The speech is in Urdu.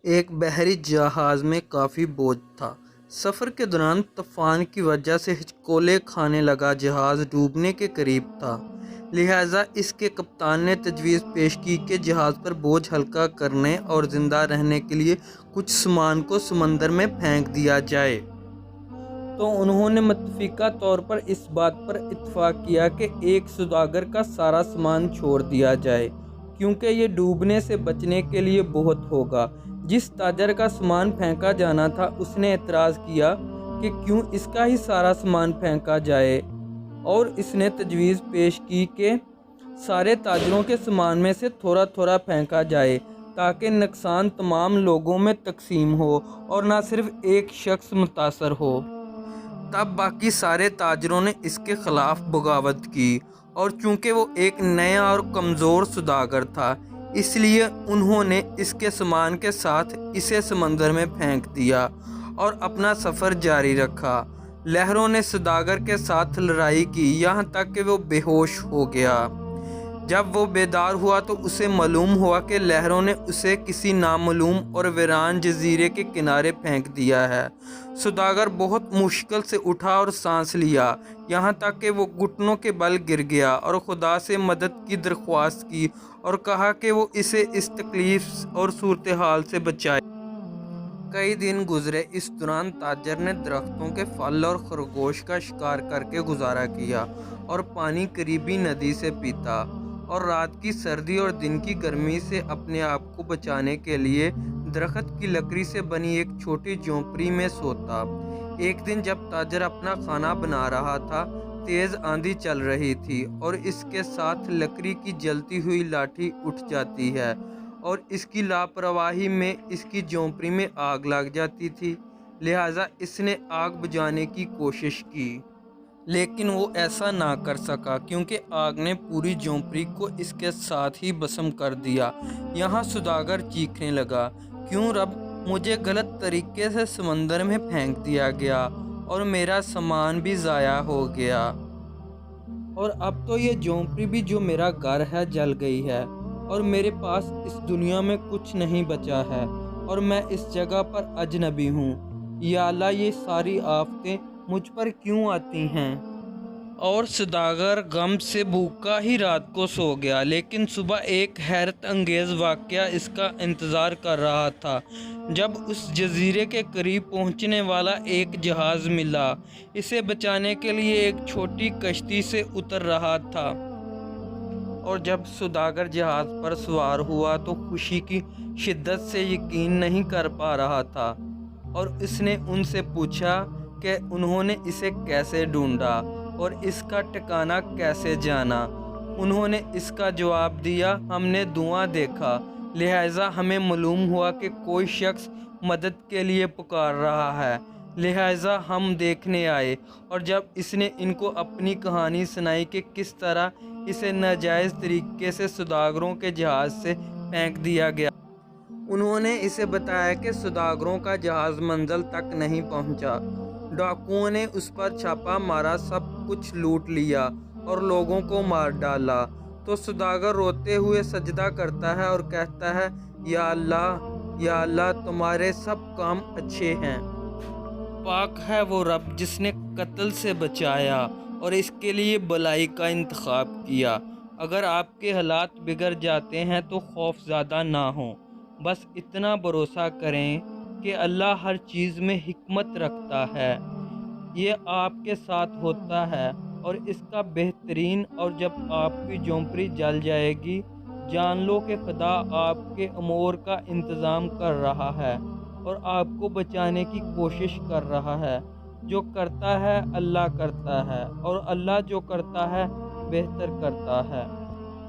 ایک بحری جہاز میں کافی بوجھ تھا۔ سفر کے دوران طوفان کی وجہ سے ہچکولے کھانے لگا۔ جہاز ڈوبنے کے قریب تھا، لہٰذا اس کے کپتان نے تجویز پیش کی کہ جہاز پر بوجھ ہلکا کرنے اور زندہ رہنے کے لیے کچھ سامان کو سمندر میں پھینک دیا جائے۔ تو انہوں نے متفقہ طور پر اس بات پر اتفاق کیا کہ ایک سوداگر کا سارا سامان چھوڑ دیا جائے، کیونکہ یہ ڈوبنے سے بچنے کے لیے بہت ہوگا۔ جس تاجر کا سامان پھینکا جانا تھا اس نے اعتراض کیا کہ کیوں اس کا ہی سارا سامان پھینکا جائے، اور اس نے تجویز پیش کی کہ سارے تاجروں کے سامان میں سے تھوڑا تھوڑا پھینکا جائے تاکہ نقصان تمام لوگوں میں تقسیم ہو اور نہ صرف ایک شخص متاثر ہو۔ تب باقی سارے تاجروں نے اس کے خلاف بغاوت کی، اور چونکہ وہ ایک نیا اور کمزور سوداگر تھا اس لیے انہوں نے اس کے سامان کے ساتھ اسے سمندر میں پھینک دیا اور اپنا سفر جاری رکھا۔ لہروں نے سوداگر کے ساتھ لڑائی کی یہاں تک کہ وہ بے ہوش ہو گیا۔ جب وہ بیدار ہوا تو اسے معلوم ہوا کہ لہروں نے اسے کسی نامعلوم اور ویران جزیرے کے کنارے پھینک دیا ہے۔ سوداگر بہت مشکل سے اٹھا اور سانس لیا، یہاں تک کہ وہ گھٹنوں کے بل گر گیا اور خدا سے مدد کی درخواست کی اور کہا کہ وہ اسے اس تکلیف اور صورتحال سے بچائے۔ کئی دن گزرے۔ اس دوران تاجر نے درختوں کے پھل اور خرگوش کا شکار کر کے گزارا کیا اور پانی قریبی ندی سے پیتا، اور رات کی سردی اور دن کی گرمی سے اپنے آپ کو بچانے کے لیے درخت کی لکڑی سے بنی ایک چھوٹی جھونپڑی میں سوتا۔ ایک دن جب تاجر اپنا کھانا بنا رہا تھا، تیز آندھی چل رہی تھی اور اس کے ساتھ لکڑی کی جلتی ہوئی لاٹھی اٹھ جاتی ہے اور اس کی لاپرواہی میں اس کی جھونپڑی میں آگ لگ جاتی تھی، لہٰذا اس نے آگ بجھانے کی کوشش کی، لیکن وہ ایسا نہ کر سکا کیونکہ آگ نے پوری جھونپڑی کو اس کے ساتھ ہی بھسم کر دیا۔ یہاں سوداگر چیخنے لگا، کیوں رب، مجھے غلط طریقے سے سمندر میں پھینک دیا گیا اور میرا سامان بھی ضائع ہو گیا، اور اب تو یہ جھونپڑی بھی جو میرا گھر ہے جل گئی ہے اور میرے پاس اس دنیا میں کچھ نہیں بچا ہے اور میں اس جگہ پر اجنبی ہوں۔ یا اللہ، یہ ساری آفتیں مجھ پر کیوں آتی ہیں؟ اور سوداگر غم سے بھوکا ہی رات کو سو گیا، لیکن صبح ایک حیرت انگیز واقعہ اس کا انتظار کر رہا تھا۔ جب اس جزیرے کے قریب پہنچنے والا ایک جہاز ملا، اسے بچانے کے لیے ایک چھوٹی کشتی سے اتر رہا تھا، اور جب سوداگر جہاز پر سوار ہوا تو خوشی کی شدت سے یقین نہیں کر پا رہا تھا، اور اس نے ان سے پوچھا کہ انہوں نے اسے کیسے ڈھونڈا اور اس کا ٹھکانہ کیسے جانا۔ انہوں نے اس کا جواب دیا، ہم نے دھواں دیکھا، لہٰذا ہمیں معلوم ہوا کہ کوئی شخص مدد کے لیے پکار رہا ہے، لہٰذا ہم دیکھنے آئے۔ اور جب اس نے ان کو اپنی کہانی سنائی کہ کس طرح اسے ناجائز طریقے سے سوداگروں کے جہاز سے پھینک دیا گیا، انہوں نے اسے بتایا کہ سوداگروں کا جہاز منزل تک نہیں پہنچا، ڈاکوؤں نے اس پر چھاپا مارا، سب کچھ لوٹ لیا اور لوگوں کو مار ڈالا۔ تو سوداگر روتے ہوئے سجدہ کرتا ہے اور کہتا ہے، یا اللہ، یا اللہ، تمہارے سب کام اچھے ہیں۔ پاک ہے وہ رب جس نے قتل سے بچایا اور اس کے لیے بلائی کا انتخاب کیا۔ اگر آپ کے حالات بگڑ جاتے ہیں تو خوف زدہ نہ ہوں، بس اتنا بھروسہ کریں کہ اللہ ہر چیز میں حکمت رکھتا ہے، یہ آپ کے ساتھ ہوتا ہے اور اس کا بہترین۔ اور جب آپ کی جھونپڑی جل جائے گی، جان لو کہ خدا آپ کے امور کا انتظام کر رہا ہے اور آپ کو بچانے کی کوشش کر رہا ہے۔ جو کرتا ہے اللہ کرتا ہے، اور اللہ جو کرتا ہے بہتر کرتا ہے۔